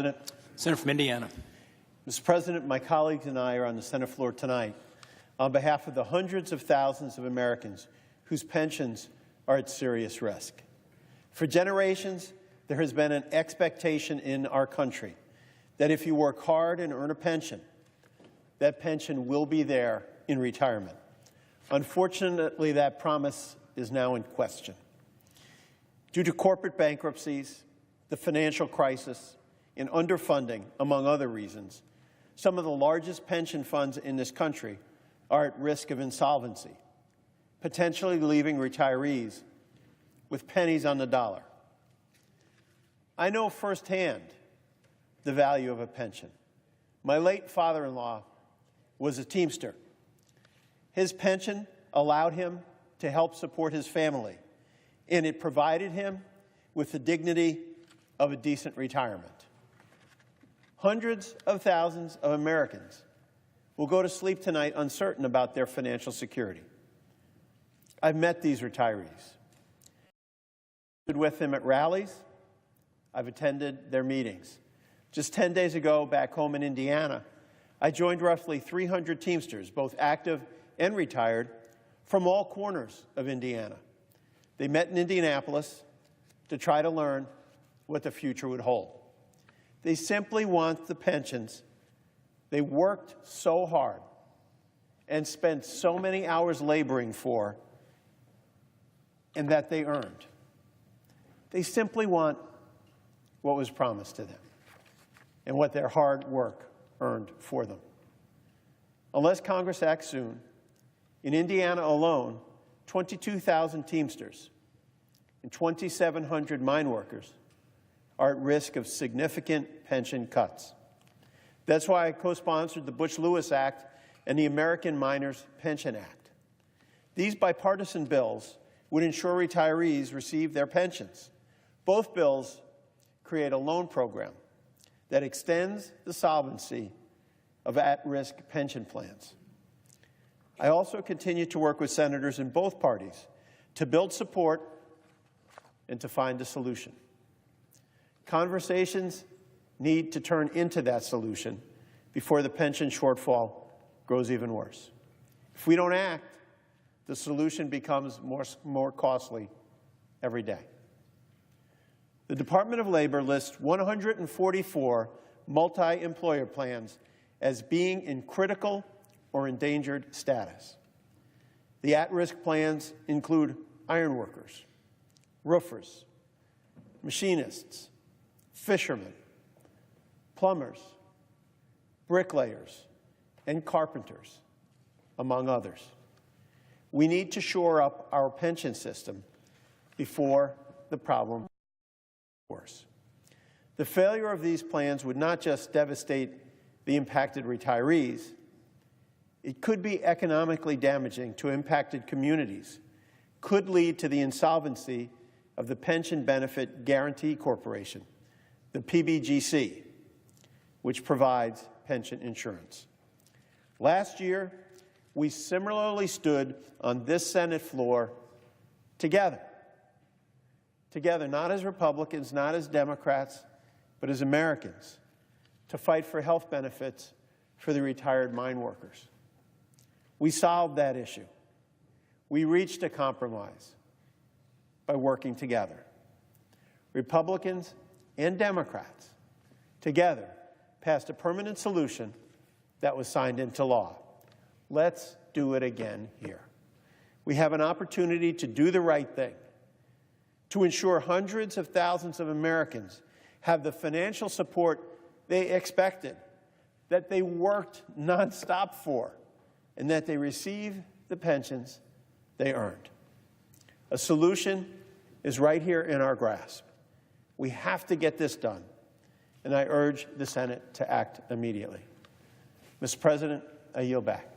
President. Senator from Indiana. Mr. President, my colleagues and I are on the Senate floor tonight on behalf of the hundreds of thousands of Americans whose pensions are at serious risk. For generations, there has been an expectation in our country that if you work hard and earn a pension, that pension will be there in retirement. Unfortunately, that promise is now in question. Due to corporate bankruptcies, the financial crisis, and underfunding, among other reasons, some of the largest pension funds in this country are at risk of insolvency, potentially leaving retirees with pennies on the dollar. I know firsthand the value of a pension. My late father-in-law was a Teamster. His pension allowed him to help support his family, and it provided him with the dignity of a decent retirement. Hundreds of thousands of Americans will go to sleep tonight uncertain about their financial security. I've met these retirees. I've been with them at rallies. I've attended their meetings. Just 10 days ago, back home in Indiana, I joined roughly 300 Teamsters, both active and retired, from all corners of Indiana. They met in Indianapolis to try to learn what the future would hold. They simply want the pensions they worked so hard and spent so many hours laboring for and that they earned. They simply want what was promised to them and what their hard work earned for them. Unless Congress acts soon, in Indiana alone, 22,000 Teamsters and 2,700 mine workers are at risk of significant pension cuts. That's why I co-sponsored the Bush-Lewis Act and the American Miners Pension Act. These bipartisan bills would ensure retirees receive their pensions. Both bills create a loan program that extends the solvency of at-risk pension plans. I also continue to work with senators in both parties to build support and to find a solution. Conversations need to turn into that solution before the pension shortfall grows even worse. If we don't act, the solution becomes more costly every day. The Department of Labor lists 144 multi-employer plans as being in critical or endangered status. The at-risk plans include ironworkers, roofers, machinists, fishermen, plumbers, bricklayers, and carpenters, among others. We need to shore up our pension system before the problem gets worse. The failure of these plans would not just devastate the impacted retirees, it could be economically damaging to impacted communities, could lead to the insolvency of the Pension Benefit Guaranty Corporation, the PBGC, which provides pension insurance. Last year, we similarly stood on this Senate floor together, not as Republicans, not as Democrats, but as Americans, to fight for health benefits for the retired mine workers. We solved that issue. We reached a compromise by working together. Republicans and Democrats together passed a permanent solution that was signed into law. Let's do it again here. We have an opportunity to do the right thing, to ensure hundreds of thousands of Americans have the financial support they expected, that they worked nonstop for, and that they receive the pensions they earned. A solution is right here in our grasp. We have to get this done, and I urge the Senate to act immediately. Mr. President, I yield back.